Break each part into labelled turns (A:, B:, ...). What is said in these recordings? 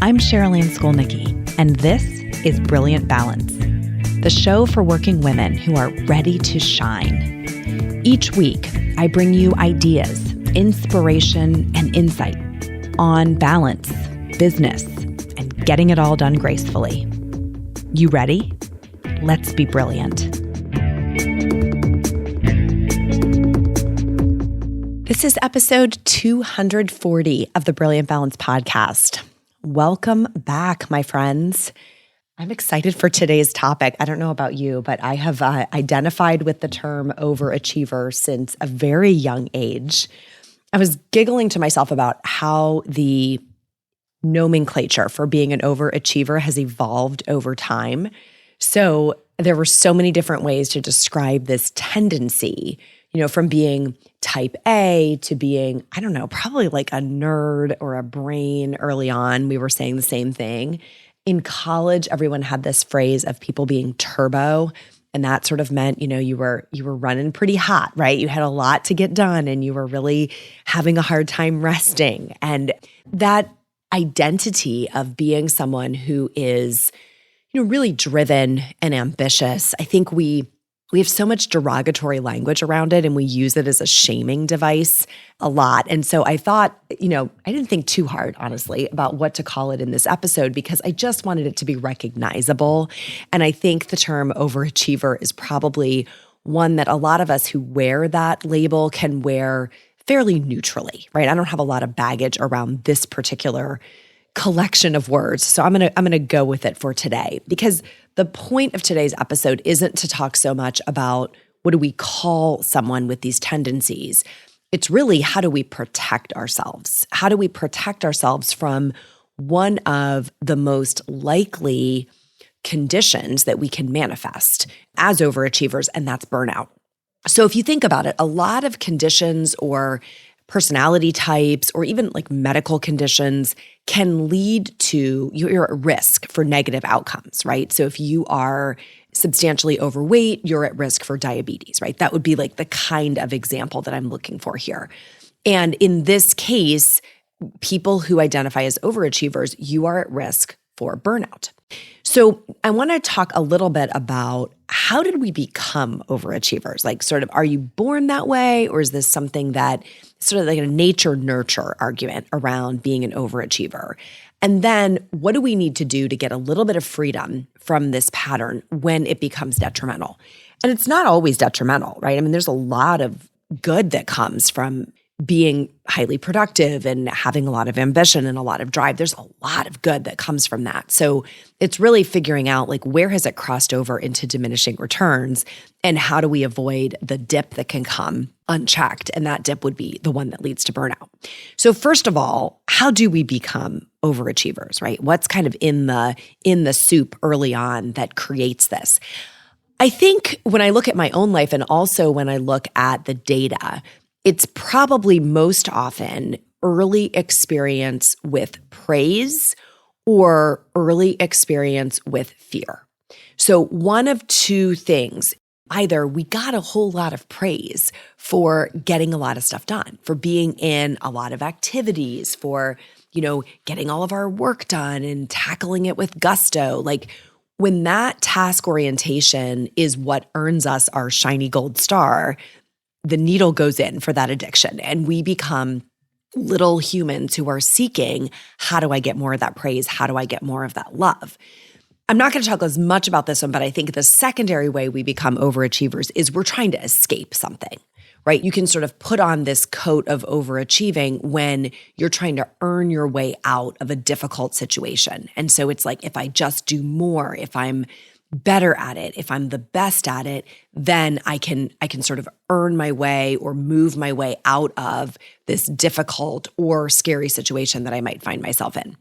A: I'm Sherilyn Skolnicki, and this is Brilliant Balance, the show for working women who are ready to shine. Each week, I bring you ideas, inspiration, and insight on balance, business, and getting it all done gracefully. You ready? Let's be brilliant. This is episode 240 of the Brilliant Balance podcast. Welcome back, my friends. I'm excited for today's topic. I don't know about you, but I have identified with the term overachiever since a very young age. I was giggling to myself about how the nomenclature for being an overachiever has evolved over time. So there were so many different ways to describe this tendency, from being type A to being, probably like a nerd or a brain early on. We were saying the same thing. In college, everyone had this phrase of people being turbo. And that sort of meant, you were running pretty hot, right? You had a lot to get done and you were really having a hard time resting. And that identity of being someone who is, really driven and ambitious, I think we have so much derogatory language around it and we use it as a shaming device a lot. And so I thought, I didn't think too hard, honestly, about what to call it in this episode because I just wanted it to be recognizable. And I think the term overachiever is probably one that a lot of us who wear that label can wear fairly neutrally, right? I don't have a lot of baggage around this particular collection of words. So I'm gonna go with it for today because the point of today's episode isn't to talk so much about what do we call someone with these tendencies. It's really how do we protect ourselves? How do we protect ourselves from one of the most likely conditions that we can manifest as overachievers, and that's burnout. So if you think about it, a lot of conditions or personality types or even like medical conditions can lead to, you're at risk for negative outcomes, right? So if you are substantially overweight, you're at risk for diabetes, right? That would be like the kind of example that I'm looking for here. And in this case, people who identify as overachievers, you are at risk for burnout. So I want to talk a little bit about how did we become overachievers? Like sort of, are you born that way? Or is this something that sort of like a nature-nurture argument around being an overachiever? And then what do we need to do to get a little bit of freedom from this pattern when it becomes detrimental? And it's not always detrimental, right? I mean, there's a lot of good that comes from being highly productive and having a lot of ambition and a lot of drive. There's a lot of good that comes from that. So it's really figuring out like where has it crossed over into diminishing returns and how do we avoid the dip that can come unchecked? And that dip would be the one that leads to burnout. So first of all, how do we become overachievers, right? What's kind of in the soup early on that creates this? I think when I look at my own life and also when I look at the data, it's probably most often early experience with praise or early experience with fear. So one of two things, either we got a whole lot of praise for getting a lot of stuff done, for being in a lot of activities, for, getting all of our work done and tackling it with gusto. Like when that task orientation is what earns us our shiny gold star, the needle goes in for that addiction and we become little humans who are seeking, how do I get more of that praise? How do I get more of that love? I'm not going to talk as much about this one, but I think the secondary way we become overachievers is we're trying to escape something, right? You can sort of put on this coat of overachieving when you're trying to earn your way out of a difficult situation. And so it's like, if I just do more, if I'm better at it, if I'm the best at it, then I can sort of earn my way or move my way out of this difficult or scary situation that I might find myself in.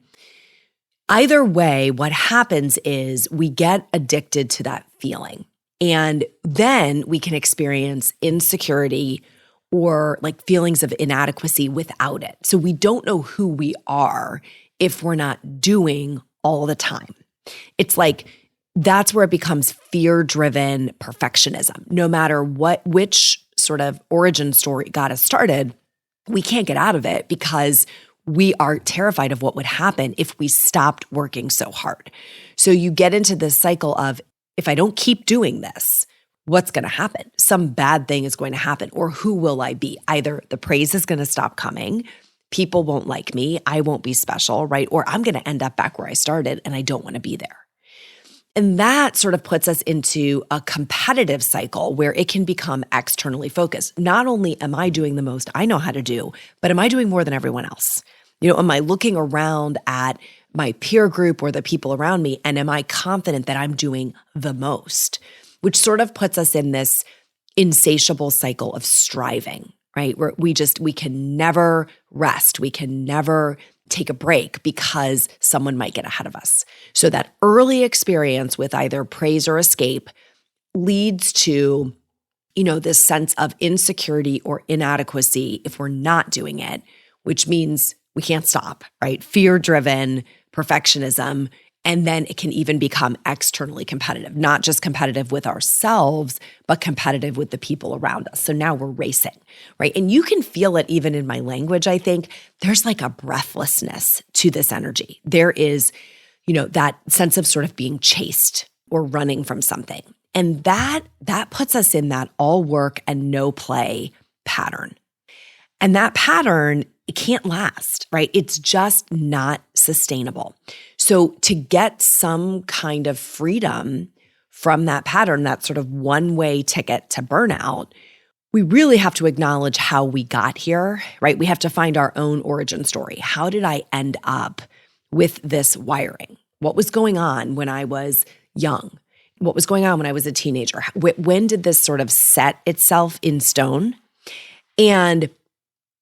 A: Either way, what happens is we get addicted to that feeling. And then we can experience insecurity or like feelings of inadequacy without it. So we don't know who we are if we're not doing all the time. It's like, that's where it becomes fear-driven perfectionism. No matter which sort of origin story got us started, we can't get out of it because we are terrified of what would happen if we stopped working so hard. So you get into this cycle of, if I don't keep doing this, what's going to happen? Some bad thing is going to happen. Or who will I be? Either the praise is going to stop coming, people won't like me, I won't be special, right? Or I'm going to end up back where I started and I don't want to be there. And that sort of puts us into a competitive cycle where it can become externally focused. Not only am I doing the most I know how to do, but am I doing more than everyone else? Am I looking around at my peer group or the people around me, and am I confident that I'm doing the most? Which sort of puts us in this insatiable cycle of striving, right? Where we can never rest. We can never take a break because someone might get ahead of us. So that early experience with either praise or escape leads to, this sense of insecurity or inadequacy if we're not doing it, which means we can't stop, right? Fear-driven perfectionism. And then it can even become externally competitive, not just competitive with ourselves, but competitive with the people around us. So now we're racing, right? And you can feel it even in my language, I think. There's like a breathlessness to this energy. There is, that sense of sort of being chased or running from something. And that puts us in that all work and no play pattern. And that pattern, it can't last, right? It's just not sustainable. So to get some kind of freedom from that pattern, that sort of one-way ticket to burnout, we really have to acknowledge how we got here, right? We have to find our own origin story. How did I end up with this wiring? What was going on when I was young? What was going on when I was a teenager? When did this sort of set itself in stone? And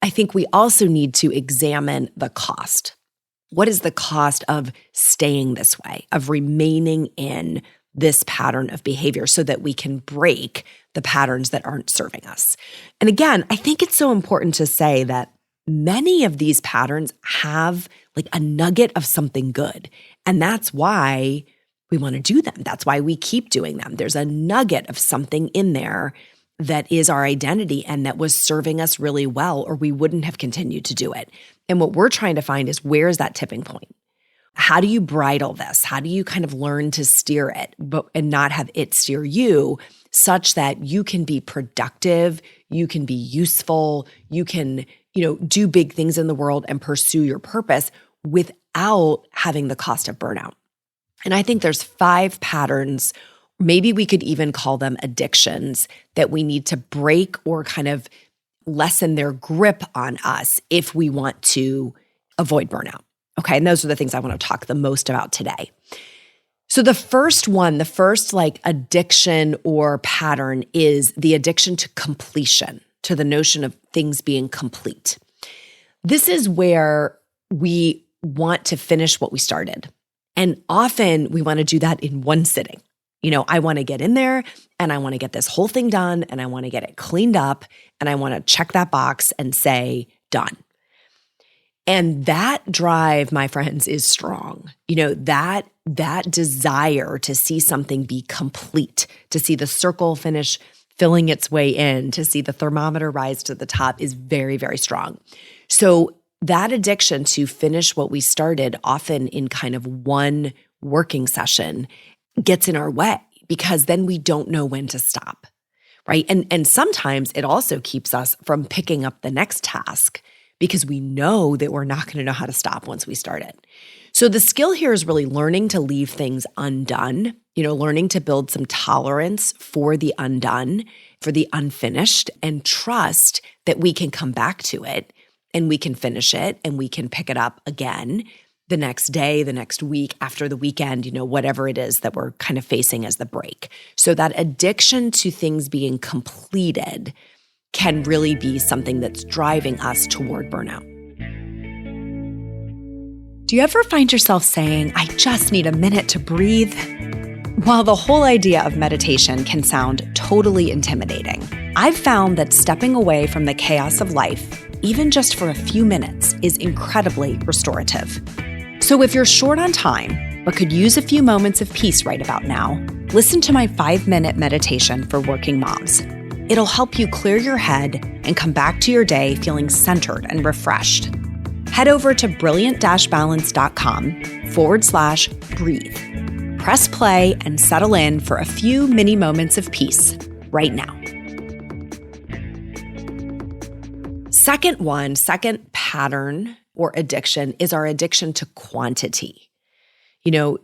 A: I think we also need to examine the cost. What is the cost of staying this way, of remaining in this pattern of behavior so that we can break the patterns that aren't serving us? And again, I think it's so important to say that many of these patterns have like a nugget of something good. And that's why we want to do them. That's why we keep doing them. There's a nugget of something in there that is our identity and that was serving us really well, or we wouldn't have continued to do it. And what we're trying to find is, where's that tipping point? How do you bridle this? How do you kind of learn to steer it and not have it steer you, such that you can be productive, you can be useful, you can, do big things in the world and pursue your purpose without having the cost of burnout? And I think there's 5 patterns. Maybe we could even call them addictions that we need to break or kind of lessen their grip on us if we want to avoid burnout. Okay, and those are the things I want to talk the most about today. So the first one, the first like addiction or pattern is the addiction to completion, to the notion of things being complete. This is where we want to finish what we started. And often we want to do that in one sitting. I want to get in there and I want to get this whole thing done and I want to get it cleaned up and I want to check that box and say, done. And that drive, my friends, is strong. That desire to see something be complete, to see the circle finish filling its way in, to see the thermometer rise to the top is very, very strong. So that addiction to finish what we started, often in kind of one working session, gets in our way because then we don't know when to stop, right? And sometimes it also keeps us from picking up the next task because we know that we're not going to know how to stop once we start it. So the skill here is really learning to leave things undone, learning to build some tolerance for the undone, for the unfinished, and trust that we can come back to it and we can finish it and we can pick it up again the next day, the next week, after the weekend, whatever it is that we're kind of facing as the break. So that addiction to things being completed can really be something that's driving us toward burnout. Do you ever find yourself saying, I just need a minute to breathe? While the whole idea of meditation can sound totally intimidating, I've found that stepping away from the chaos of life, even just for a few minutes, is incredibly restorative. So if you're short on time, but could use a few moments of peace right about now, listen to my 5-minute meditation for working moms. It'll help you clear your head and come back to your day feeling centered and refreshed. head over to brilliant-balance.com/breathe. Press play and settle in for a few mini moments of peace right now. Second pattern or addiction is our addiction to quantity.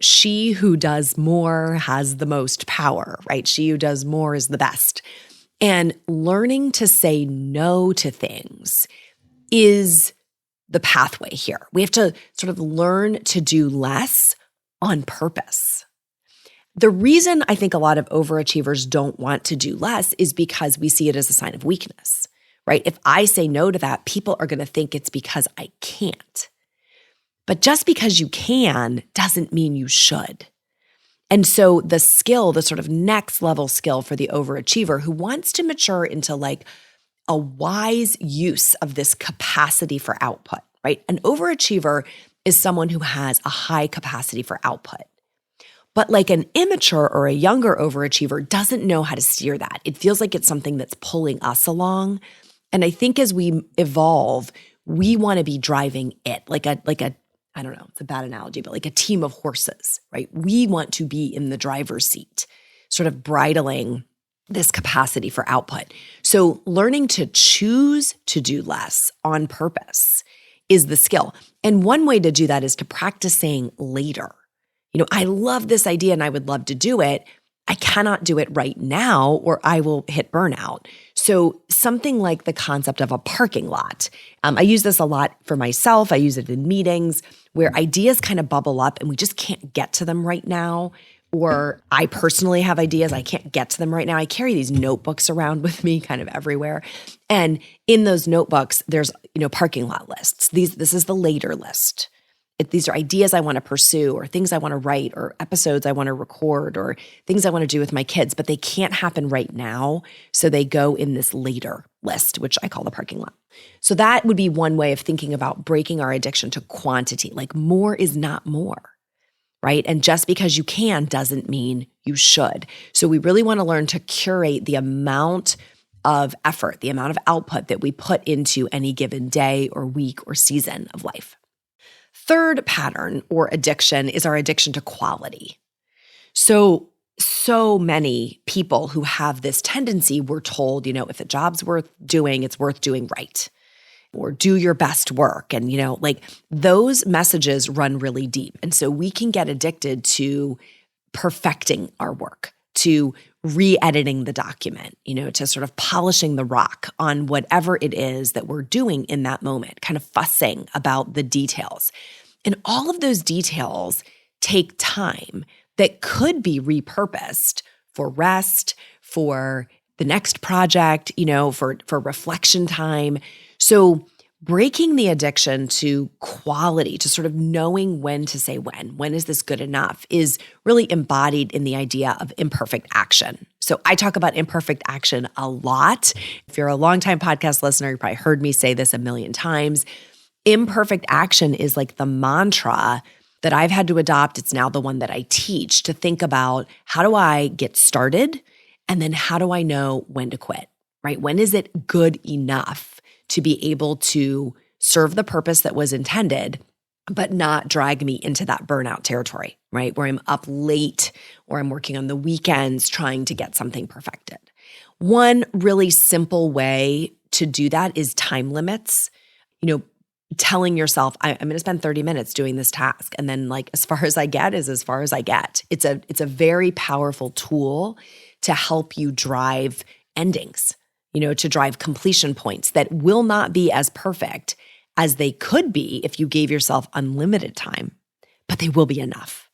A: She who does more has the most power, right? She who does more is the best. And learning to say no to things is the pathway here. We have to sort of learn to do less on purpose. The reason I think a lot of overachievers don't want to do less is because we see it as a sign of weakness, right? If I say no to that, people are going to think it's because I can't. But just because you can doesn't mean you should. And so the skill, the sort of next level skill for the overachiever who wants to mature into like a wise use of this capacity for output, right? An overachiever is someone who has a high capacity for output. But like an immature or a younger overachiever doesn't know how to steer that. It feels like it's something that's pulling us along. And I think as we evolve, we want to be driving it like a I don't know, it's a bad analogy, but like a team of horses, right? We want to be in the driver's seat, sort of bridling this capacity for output. So learning to choose to do less on purpose is the skill. And one way to do that is to practice saying later. I love this idea and I would love to do it. I cannot do it right now or I will hit burnout. So something like the concept of a parking lot. I use this a lot for myself. I use it in meetings where ideas kind of bubble up and we just can't get to them right now. Or I personally have ideas, I can't get to them right now. I carry these notebooks around with me kind of everywhere. And in those notebooks, there's, parking lot lists. This is the later list. These are ideas I want to pursue or things I want to write or episodes I want to record or things I want to do with my kids, but they can't happen right now. So they go in this later list, which I call the parking lot. So that would be one way of thinking about breaking our addiction to quantity. Like more is not more, right? And just because you can doesn't mean you should. So we really want to learn to curate the amount of effort, the amount of output that we put into any given day or week or season of life. Third pattern or addiction is our addiction to quality. So many people who have this tendency, we're told, if a job's worth doing, it's worth doing right. Or do your best work. And, like those messages run really deep. And so we can get addicted to perfecting our work, to re-editing the document, to sort of polishing the rock on whatever it is that we're doing in that moment, kind of fussing about the details. And all of those details take time that could be repurposed for rest, for the next project, for reflection time. So breaking the addiction to quality, to sort of knowing when to say when is this good enough, is really embodied in the idea of imperfect action. So I talk about imperfect action a lot. If you're a longtime podcast listener, you probably heard me say this a million times. Imperfect action is like the mantra that I've had to adopt. It's now the one that I teach, to think about how do I get started and then how do I know when to quit, right? When is it good enough to be able to serve the purpose that was intended, but not drag me into that burnout territory, right? Where I'm up late or I'm working on the weekends trying to get something perfected. One really simple way to do that is time limits. Telling yourself, I'm going to spend 30 minutes doing this task. And then like, as far as I get is as far as I get. It's a very powerful tool to help you drive endings, to drive completion points that will not be as perfect as they could be if you gave yourself unlimited time, but they will be enough.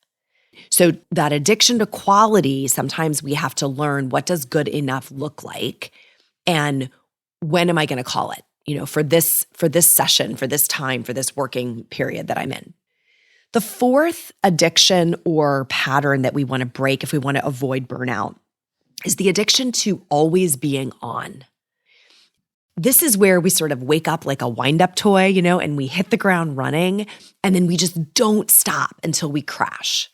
A: So that addiction to quality, sometimes we have to learn, what does good enough look like? And when am I going to call it? For this session, for this time, for this working period that I'm in. The fourth addiction or pattern that we want to break if we want to avoid burnout is the addiction to always being on. This is where we sort of wake up like a wind-up toy, and we hit the ground running, and then we just don't stop until we crash.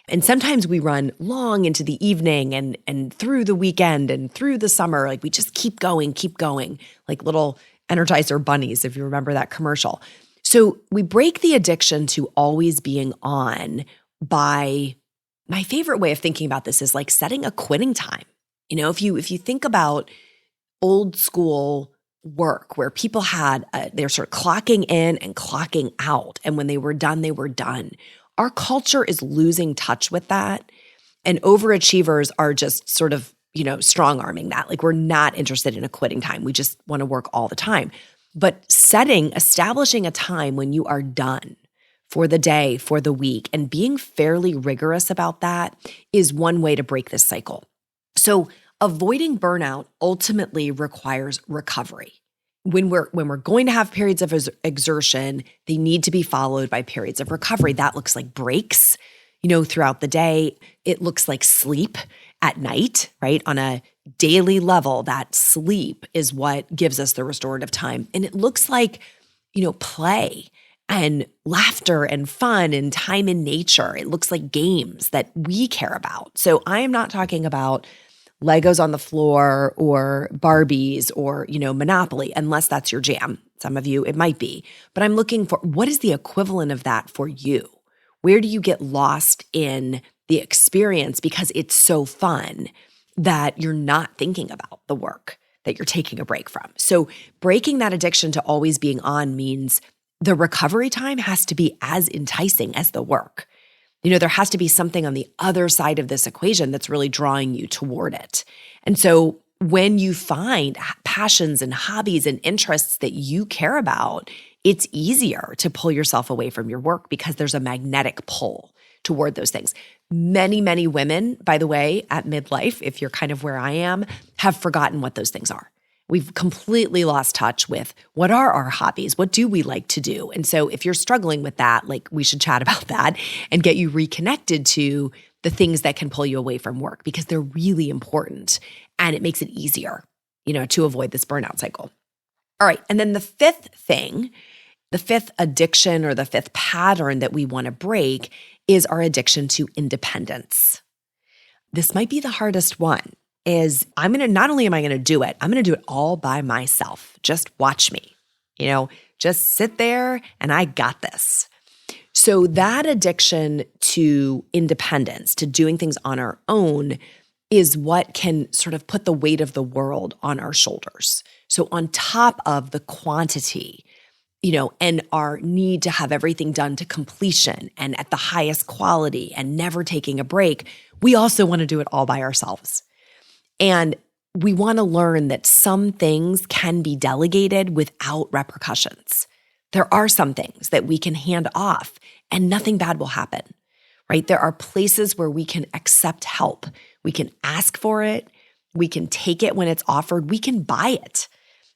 A: And sometimes we run long into the evening and through the weekend and through the summer. Like we just keep going, like little Energizer bunnies, if you remember that commercial. So we break the addiction to always being on by, my favorite way of thinking about this is like setting a quitting time. If you think about old school work where people had, they're sort of clocking in and clocking out. And when they were done, they were done. Our culture is losing touch with that. And overachievers are just sort of, strong arming that. Like we're not interested in a quitting time. We just want to work all the time. But establishing a time when you are done for the day, for the week, and being fairly rigorous about that is one way to break this cycle. So avoiding burnout ultimately requires recovery. When we're going to have periods of exertion, they need to be followed by periods of recovery. That looks like breaks, throughout the day. It looks like sleep at night, right? On a daily level, that sleep is what gives us the restorative time. And it looks like, play and laughter and fun and time in nature. It looks like games that we care about. So I am not talking about Legos on the floor or Barbies or, Monopoly, unless that's your jam. Some of you, it might be. But I'm looking for, what is the equivalent of that for you? Where do you get lost in the experience because it's so fun that you're not thinking about the work that you're taking a break from? So breaking that addiction to always being on means the recovery time has to be as enticing as the work. There has to be something on the other side of this equation that's really drawing you toward it. And so when you find passions and hobbies and interests that you care about, it's easier to pull yourself away from your work because there's a magnetic pull toward those things. Many, many women, by the way, at midlife, if you're kind of where I am, have forgotten what those things are. We've completely lost touch with what are our hobbies? What do we like to do? And so if you're struggling with that, we should chat about that and get you reconnected to the things that can pull you away from work because they're really important and it makes it easier, to avoid this burnout cycle. All right. And then the fifth thing, the fifth addiction or the fifth pattern that we want to break is our addiction to independence. This might be the hardest one. Not only am I going to do it, I'm going to do it all by myself. Just watch me, just sit there and I got this. So that addiction to independence, to doing things on our own, is what can sort of put the weight of the world on our shoulders. So on top of the quantity, and our need to have everything done to completion and at the highest quality and never taking a break, we also want to do it all by ourselves. And we want to learn that some things can be delegated without repercussions. There are some things that we can hand off and nothing bad will happen, right? There are places where we can accept help. We can ask for it. We can take it when it's offered. We can buy it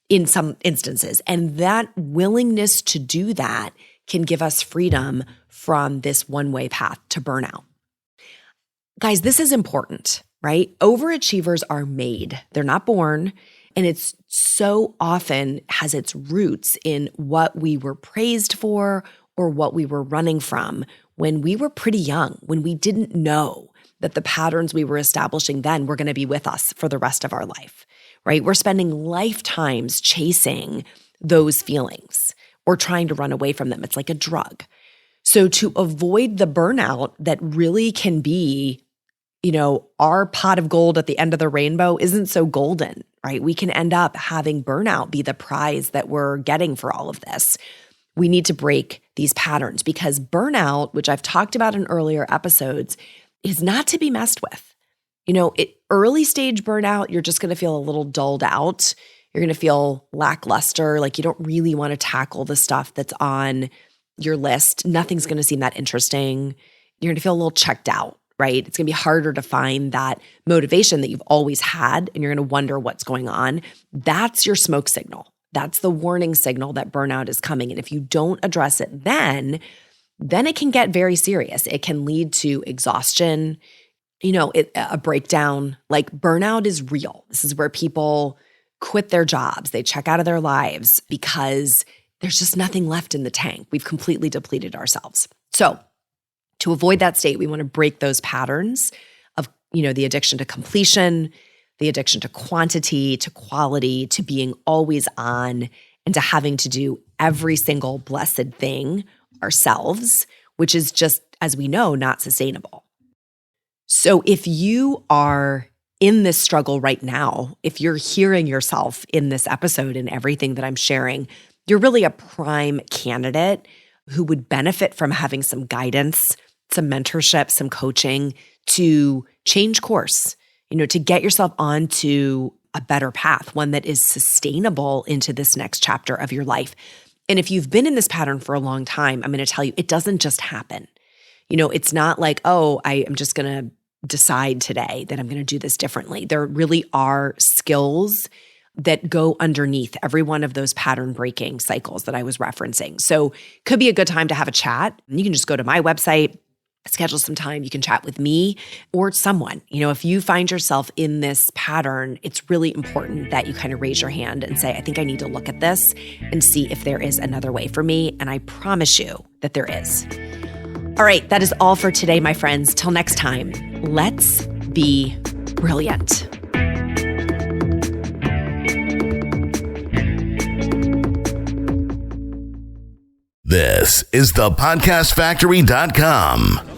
A: in some instances. And that willingness to do that can give us freedom from this one-way path to burnout. Guys, this is important, right? Overachievers are made. They're not born. And it's so often has its roots in what we were praised for or what we were running from when we were pretty young, when we didn't know that the patterns we were establishing then were going to be with us for the rest of our life, right? We're spending lifetimes chasing those feelings or trying to run away from them. It's like a drug. So to avoid the burnout that really can be, our pot of gold at the end of the rainbow isn't so golden, right? We can end up having burnout be the prize that we're getting for all of this. We need to break these patterns because burnout, which I've talked about in earlier episodes, is not to be messed with. Early stage burnout, you're just going to feel a little dulled out. You're going to feel lackluster, like you don't really want to tackle the stuff that's on your list. Nothing's going to seem that interesting. You're going to feel a little checked out, right? It's going to be harder to find that motivation that you've always had, and you're going to wonder what's going on. That's your smoke signal. That's the warning signal that burnout is coming. And if you don't address it then it can get very serious. It can lead to exhaustion, a breakdown. Like burnout is real. This is where people quit their jobs. They check out of their lives because there's just nothing left in the tank. We've completely depleted ourselves. So to avoid that state, we want to break those patterns of, the addiction to completion, the addiction to quantity, to quality, to being always on, and to having to do every single blessed thing ourselves, which is just, as we know, not sustainable. So if you are in this struggle right now, if you're hearing yourself in this episode and everything that I'm sharing, you're really a prime candidate who would benefit from having some guidance, some mentorship, some coaching to change course, to get yourself onto a better path, one that is sustainable into this next chapter of your life. And if you've been in this pattern for a long time, I'm going to tell you, it doesn't just happen. It's not like, oh, I am just going to decide today that I'm going to do this differently. There really are skills that go underneath every one of those pattern breaking cycles that I was referencing. So could be a good time to have a chat. You can just go to my website, schedule some time. You can chat with me or someone. If you find yourself in this pattern, it's really important that you kind of raise your hand and say, I think I need to look at this and see if there is another way for me. And I promise you that there is. All right, that is all for today, my friends. Till next time, let's be brilliant.
B: This is thepodcastfactory.com.